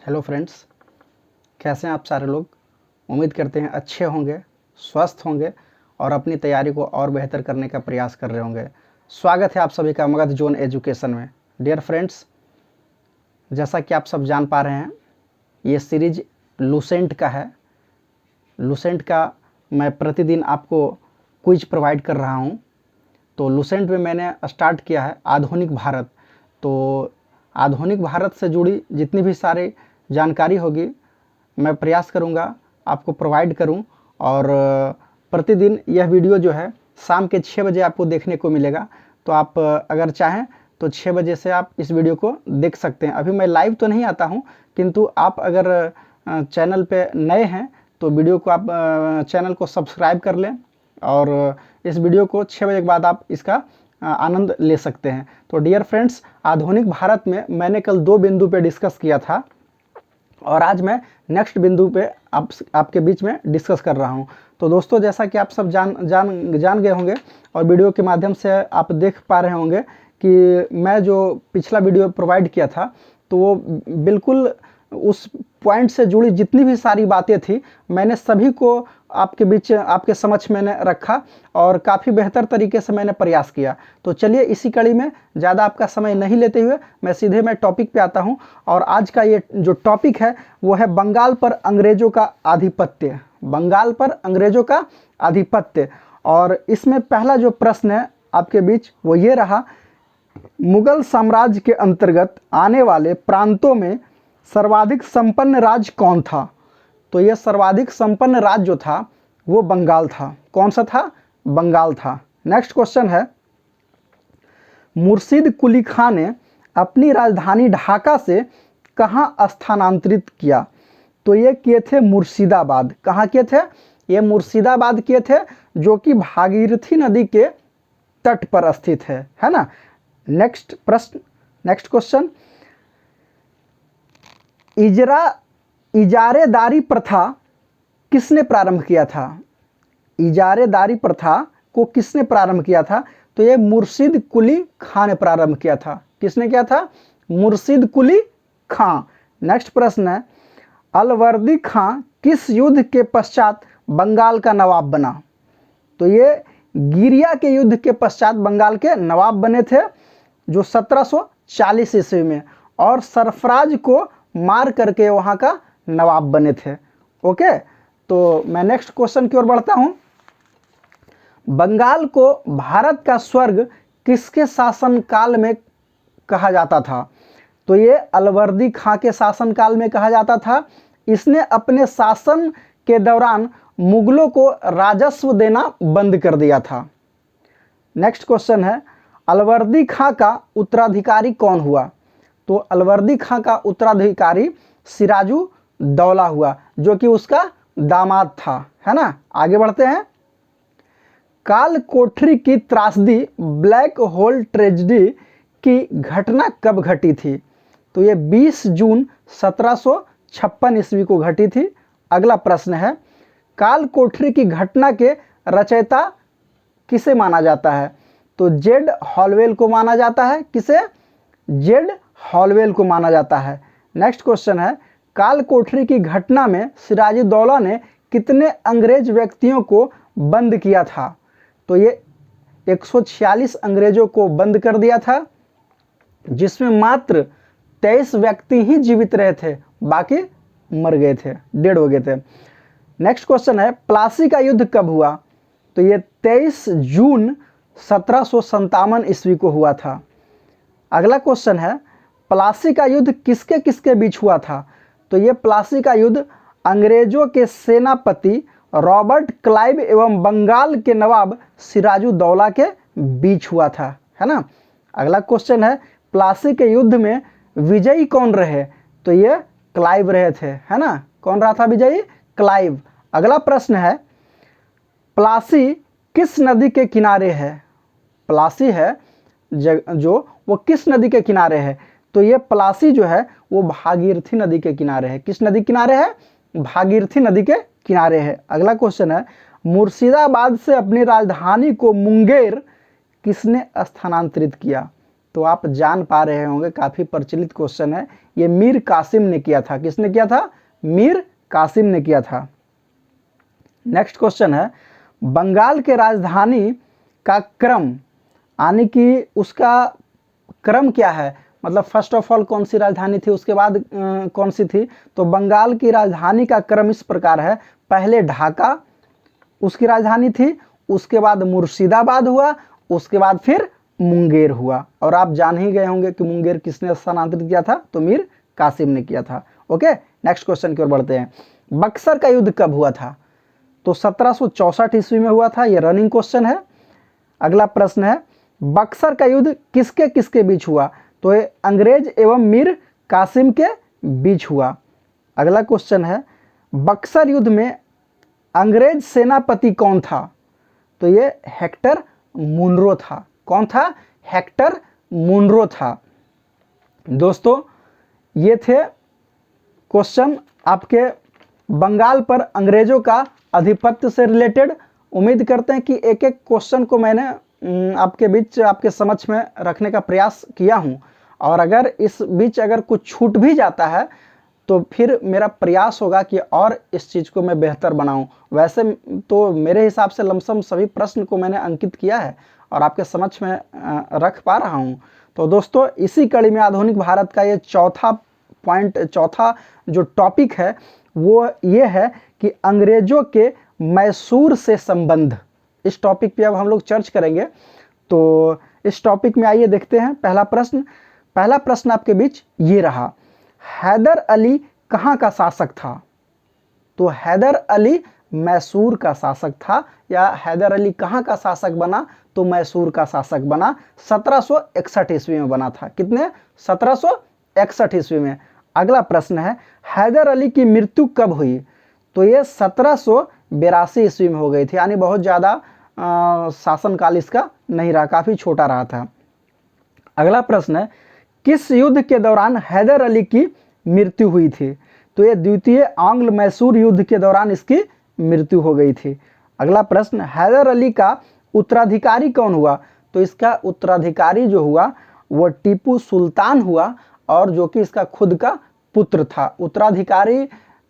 Hello friends, कैसे हैं आप सारे लोग। उम्मीद करते हैं अच्छे होंगे, स्वस्थ होंगे और अपनी तैयारी को और बेहतर करने का प्रयास कर रहे होंगे। स्वागत है आप सभी का मगध जोन एजुकेशन में। डियर फ्रेंड्स, जैसा कि आप सब जान पा रहे हैं, ये सीरीज लूसेंट का है। लूसेंट का मैं प्रतिदिन आपको क्विज प्रोवाइड कर रहा हूँ। तो लूसेंट में मैंने स्टार्ट किया है आधुनिक भारत। तो आधुनिक भारत से जुड़ी जितनी भी सारी जानकारी होगी मैं प्रयास करूंगा आपको प्रोवाइड करूं। और प्रतिदिन यह वीडियो जो है शाम के 6 बजे आपको देखने को मिलेगा। तो आप अगर चाहें तो 6 बजे से आप इस वीडियो को देख सकते हैं। अभी मैं लाइव तो नहीं आता हूं, किंतु आप अगर चैनल पे नए हैं तो वीडियो को आप चैनल को सब्सक्राइब कर लें और इस वीडियो को 6 बजे के बाद आप इसका आनंद ले सकते हैं। तो डियर फ्रेंड्स, आधुनिक भारत में मैंने कल 2 बिंदु पे डिस्कस किया था और आज मैं नेक्स्ट बिंदु पे आपके बीच में डिस्कस कर रहा हूं। तो दोस्तों, जैसा कि आप सब जान गए होंगे और वीडियो के माध्यम से आप देख पा रहे होंगे कि मैं जो पिछला वीडियो प्रोवाइड किया था तो वो बिल्कुल उस पॉइंट से जुड़ी जितनी भी सारी बातें थी मैंने सभी को आपके बीच आपके समक्ष मैंने रखा और काफ़ी बेहतर तरीके से मैंने प्रयास किया। तो चलिए इसी कड़ी में ज़्यादा आपका समय नहीं लेते हुए मैं टॉपिक पे आता हूं। और आज का ये जो टॉपिक है वो है बंगाल पर अंग्रेजों का आधिपत्य। बंगाल पर अंग्रेजों का आधिपत्य। और इसमें पहला जो प्रश्न है आपके बीच वो ये रहा, मुगल साम्राज्य के अंतर्गत आने वाले प्रांतों में सर्वाधिक संपन्न राज्य कौन था। तो यह सर्वाधिक संपन्न राज्य जो था वो बंगाल था। कौन सा था? बंगाल था। नेक्स्ट क्वेश्चन है, मुर्शिद कुली खान ने अपनी राजधानी ढाका से कहां स्थानांतरित किया। तो ये किए थे मुर्शिदाबाद। कहां किए थे? ये मुर्शिदाबाद किए थे, जो कि भागीरथी नदी के तट पर स्थित है ना। नेक्स्ट प्रश्न, नेक्स्ट क्वेश्चन, इजारेदारी प्रथा किसने प्रारंभ किया था। इजारेदारी प्रथा को किसने प्रारंभ किया था? तो ये मुर्शिद कुली खां ने प्रारंभ किया था। किसने किया था? मुर्शिद कुली खां। नेक्स्ट प्रश्न है, अलवर्दी खां किस युद्ध के पश्चात बंगाल का नवाब बना। तो ये गिरिया के युद्ध के पश्चात बंगाल के नवाब बने थे, जो 1740 ईस्वी में, और सरफराज को मार करके वहां का नवाब बने थे। ओके, तो मैं नेक्स्ट क्वेश्चन की ओर बढ़ता हूं। बंगाल को भारत का स्वर्ग किसके शासनकाल में कहा जाता था। तो ये अलवर्दी खां के शासनकाल में कहा जाता था। इसने अपने शासन के दौरान मुगलों को राजस्व देना बंद कर दिया था। नेक्स्ट क्वेश्चन है, अलवर्दी खां का उत्तराधिकारी कौन हुआ। तो अलवर्दी खां का उत्तराधिकारी सिराजू दौला हुआ, जो कि उसका दामाद था, है ना। आगे बढ़ते हैं, काल कोठरी की त्रासदी ब्लैक होल ट्रेजेडी की घटना कब घटी थी। तो ये 20 जून 1756 ईस्वी को घटी थी। अगला प्रश्न है, काल कोठरी की घटना के रचयिता किसे माना जाता है। तो जेड हॉलवेल को माना जाता है। किसे? जेड हॉलवेल को माना जाता है। नेक्स्ट क्वेश्चन है, काल कोठरी की घटना में सिराजुद्दौला ने कितने अंग्रेज व्यक्तियों को बंद किया था। तो ये 146 अंग्रेजों को बंद कर दिया था, जिसमें मात्र 23 व्यक्ति ही जीवित रहे थे, बाकी मर गए थे, डेड हो गए थे। नेक्स्ट क्वेश्चन है, प्लासी का युद्ध कब हुआ। तो ये 23 जून 1757 ईस्वी को हुआ था। अगला क्वेश्चन है, प्लासी का युद्ध किसके किसके बीच हुआ था। तो ये प्लासी का युद्ध अंग्रेजों के सेनापति रॉबर्ट क्लाइव एवं बंगाल के नवाब सिराजुद्दौला के बीच हुआ था, है ना। अगला क्वेश्चन है, प्लासी के युद्ध में विजयी कौन रहे। तो ये क्लाइव रहे थे, है ना। कौन रहा था विजयी? क्लाइव। अगला प्रश्न है, प्लासी किस नदी के किनारे है। प्लासी है जो वो किस नदी के किनारे है। तो ये प्लासी जो है वो भागीरथी नदी के किनारे है। किस नदी किनारे है? भागीरथी नदी के किनारे है। अगला क्वेश्चन है, मुर्शिदाबाद से अपनी राजधानी को मुंगेर किसने स्थानांतरित किया। तो आप जान पा रहे होंगे काफ़ी प्रचलित क्वेश्चन है। ये मीर कासिम ने किया था। किसने किया था? मीर कासिम ने किया था। नेक्स्ट क्वेश्चन है, बंगाल के राजधानी का क्रम, यानी कि उसका क्रम क्या है, मतलब फर्स्ट ऑफ ऑल कौन सी राजधानी थी, उसके बाद कौन सी थी। तो बंगाल की राजधानी का क्रम इस प्रकार है, पहले ढाका उसकी राजधानी थी, उसके बाद मुर्शिदाबाद हुआ, उसके बाद फिर मुंगेर हुआ। और आप जान ही गए होंगे कि मुंगेर किसने स्थानांतरित किया था, तो मीर कासिम ने किया था। ओके, नेक्स्ट क्वेश्चन की ओर बढ़ते हैं। बक्सर का युद्ध कब हुआ था? तो 1764 ईस्वी में हुआ था। यह रनिंग क्वेश्चन है। अगला प्रश्न है, बक्सर का युद्ध किसके किसके बीच हुआ? तो ये अंग्रेज एवं मीर कासिम के बीच हुआ। अगला क्वेश्चन है, बक्सर युद्ध में अंग्रेज सेनापति कौन था? तो ये हेक्टर मुनरो था। कौन था? हेक्टर मुनरो था। दोस्तों, ये थे क्वेश्चन आपके बंगाल पर अंग्रेजों का आधिपत्य से रिलेटेड। उम्मीद करते हैं कि एक एक क्वेश्चन को मैंने आपके बीच, आपके समक्ष में रखने का प्रयास किया हूं, और अगर इस बीच अगर कुछ छूट भी जाता है तो फिर मेरा प्रयास होगा कि और इस चीज़ को मैं बेहतर बनाऊं। वैसे तो मेरे हिसाब से लमसम सभी प्रश्न को मैंने अंकित किया है और आपके समक्ष में रख पा रहा हूं। तो दोस्तों, इसी कड़ी में आधुनिक भारत का ये चौथा जो टॉपिक है वो ये है कि अंग्रेजों के मैसूर से संबंध। इस टॉपिक पे अब हम लोग चर्च करेंगे। तो इस टॉपिक में आइए देखते हैं पहला प्रश्न आपके बीच ये रहा, हैदर अली कहाँ का शासक था? तो हैदर अली मैसूर का शासक था, या हैदर अली कहाँ का शासक बना? तो मैसूर का शासक बना। 1761 ईस्वी में बना था। कितने? 1761 ईस्वी में। अगला प्रश्न है, हैदर अली की मृत्यु कब हुई? तो ये 1782 ईस्वी में हो गई थी, यानी बहुत ज़्यादा शासनकाल इसका नहीं रहा, काफ़ी छोटा रहा था। अगला प्रश्न है, किस युद्ध के दौरान हैदर अली की मृत्यु हुई थी? तो ये द्वितीय आंग्ल मैसूर युद्ध के दौरान इसकी मृत्यु हो गई थी। अगला प्रश्न, हैदर अली का उत्तराधिकारी कौन हुआ? तो इसका उत्तराधिकारी जो हुआ वो टीपू सुल्तान हुआ, और जो कि इसका खुद का पुत्र था। उत्तराधिकारी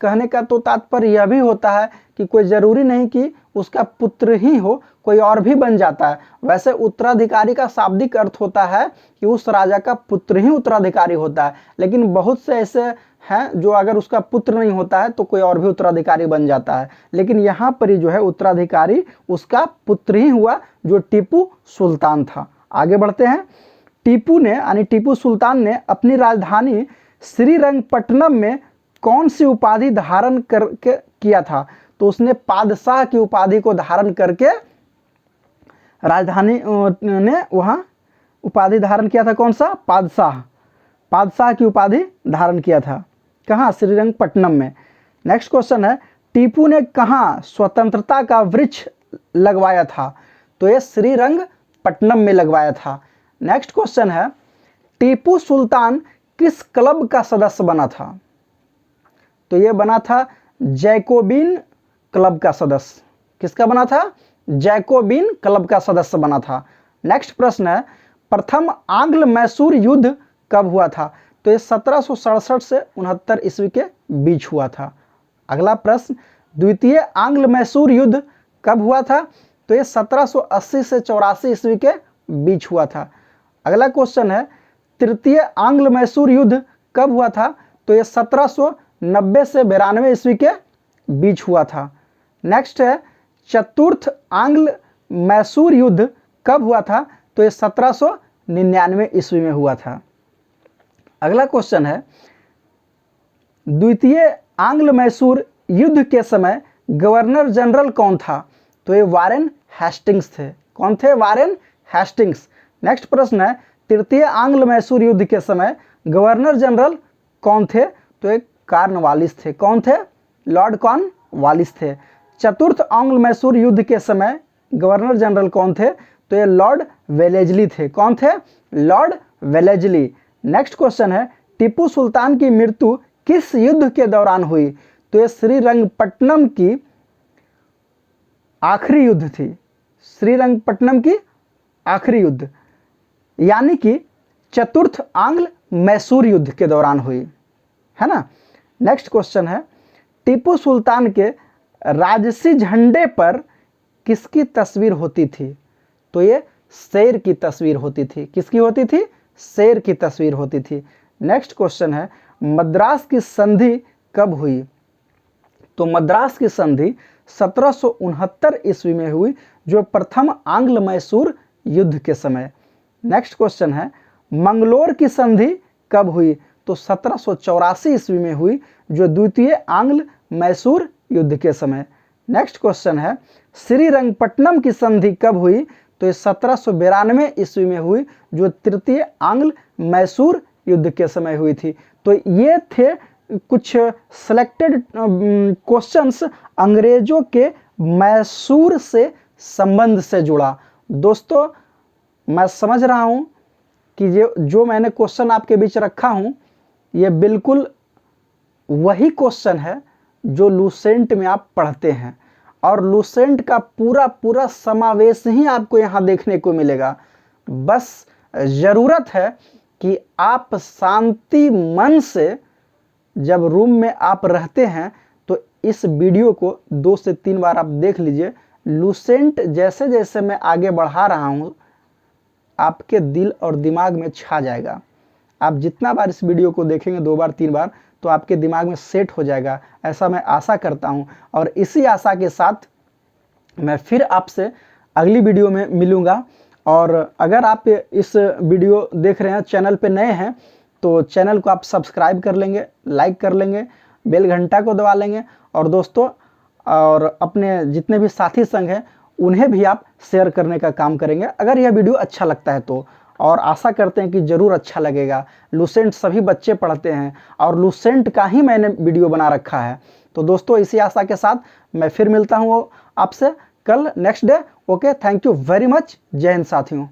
कहने का तो तात्पर्य यह भी होता है कि कोई ज़रूरी नहीं कि उसका पुत्र ही हो, कोई और भी बन जाता है। वैसे उत्तराधिकारी का शाब्दिक अर्थ होता है कि उस राजा का पुत्र ही उत्तराधिकारी होता है, लेकिन बहुत से ऐसे हैं जो अगर उसका पुत्र नहीं होता है तो कोई और भी उत्तराधिकारी बन जाता है। लेकिन यहाँ पर ही जो है उत्तराधिकारी उसका पुत्र ही हुआ, जो टीपू सुल्तान था। आगे बढ़ते हैं। टीपू ने यानी टीपू सुल्तान ने अपनी राजधानी श्रीरंगपट्टनम में कौन सी उपाधि धारण करके किया था? तो उसने पादशाह की उपाधि को धारण करके राजधानी ने वहां उपाधि धारण किया था। कौन सा? पादशाह की उपाधि धारण किया था। कहाँ? श्रीरंगपट्टनम में। नेक्स्ट क्वेश्चन है, टीपू ने कहाँ स्वतंत्रता का वृक्ष लगवाया था? तो ये श्रीरंगपट्टनम में लगवाया था। नेक्स्ट क्वेश्चन है, टीपू सुल्तान किस क्लब का सदस्य बना था? तो ये बना था जैकोबिन क्लब का सदस्य। किसका बना था? जैकोबिन क्लब का सदस्य बना था। नेक्स्ट प्रश्न है, प्रथम आंग्ल मैसूर युद्ध कब हुआ था? तो ये 1767 से 69 ईस्वी के बीच हुआ था। अगला प्रश्न, द्वितीय आंग्ल मैसूर युद्ध कब हुआ था? तो ये 1780 से 84 ईस्वी के बीच हुआ था। अगला क्वेश्चन है, तृतीय आंग्ल मैसूर युद्ध कब हुआ था? तो ये 1790 से 92 ईस्वी के बीच हुआ था। नेक्स्ट है, चतुर्थ आंग्ल मैसूर युद्ध कब हुआ था? तो ये 1799 ईस्वी में हुआ था। अगला क्वेश्चन है, द्वितीय आंग्ल मैसूर युद्ध के समय गवर्नर जनरल कौन था? तो ये वारेन हेस्टिंग्स थे। कौन थे? Warren Hastings. नेक्स्ट प्रश्न है, तृतीय आंग्ल मैसूर युद्ध के समय गवर्नर जनरल कौन थे? तो ये कॉर्नवालिस थे। कौन थे? लॉर्ड कॉर्नवालिस थे। चतुर्थ आंग्ल मैसूर युद्ध के समय गवर्नर जनरल कौन थे? तो ये लॉर्ड वेलेजली थे। कौन थे? Lord Wellesley. नेक्स्ट क्वेश्चन है, टीपू सुल्तान की मृत्यु किस युद्ध के दौरान हुई? तो ये श्रीरंगपट्टनम की आखिरी युद्ध थी। श्रीरंगपट्टनम की आखिरी युद्ध, यानी कि चतुर्थ आंग्ल मैसूर युद्ध के दौरान हुई, है ना। नेक्स्ट क्वेश्चन है, टीपू सुल्तान के राजसी झंडे पर किसकी तस्वीर होती थी? तो ये शेर की तस्वीर होती थी। किसकी होती थी? शेर की तस्वीर होती थी। नेक्स्ट क्वेश्चन है, मद्रास की संधि कब हुई? तो मद्रास की संधि 1769 ईस्वी में हुई, जो प्रथम आंग्ल मैसूर युद्ध के समय। नेक्स्ट क्वेश्चन है, मंगलोर की संधि कब हुई? तो 1784 ईस्वी में हुई, जो द्वितीय आंग्ल मैसूर युद्ध के समय। नेक्स्ट क्वेश्चन है, श्रीरंगपट्टनम की संधि कब हुई? तो ये 1792 ईस्वी में हुई, जो तृतीय आंग्ल मैसूर युद्ध के समय हुई थी। तो ये थे कुछ सिलेक्टेड क्वेश्चंस अंग्रेजों के मैसूर से संबंध से जुड़ा। दोस्तों, मैं समझ रहा हूँ कि जो मैंने क्वेश्चन आपके बीच रखा हूँ, ये बिल्कुल वही क्वेश्चन है जो लूसेंट में आप पढ़ते हैं, और लूसेंट का पूरा समावेश ही आपको यहाँ देखने को मिलेगा। बस ज़रूरत है कि आप शांति मन से, जब रूम में आप रहते हैं, तो इस वीडियो को 2 से 3 बार आप देख लीजिए। लूसेंट जैसे जैसे मैं आगे बढ़ा रहा हूँ, आपके दिल और दिमाग में छा जाएगा। आप जितना बार इस वीडियो को देखेंगे, 2 बार 3 बार, तो आपके दिमाग में सेट हो जाएगा, ऐसा मैं आशा करता हूं। और इसी आशा के साथ मैं फिर आपसे अगली वीडियो में मिलूंगा। और अगर आप इस वीडियो देख रहे हैं, चैनल पे नए हैं, तो चैनल को आप सब्सक्राइब कर लेंगे, लाइक कर लेंगे, बेल घंटा को दबा लेंगे, और दोस्तों और अपने जितने भी साथी संग हैं उन्हें भी आप शेयर करने का काम करेंगे अगर यह वीडियो अच्छा लगता है तो। और आशा करते हैं कि ज़रूर अच्छा लगेगा। लूसेंट सभी बच्चे पढ़ते हैं, और लूसेंट का ही मैंने वीडियो बना रखा है। तो दोस्तों, इसी आशा के साथ मैं फिर मिलता हूँ आपसे कल next day. Okay, thank you very much. जय हिंद साथियों।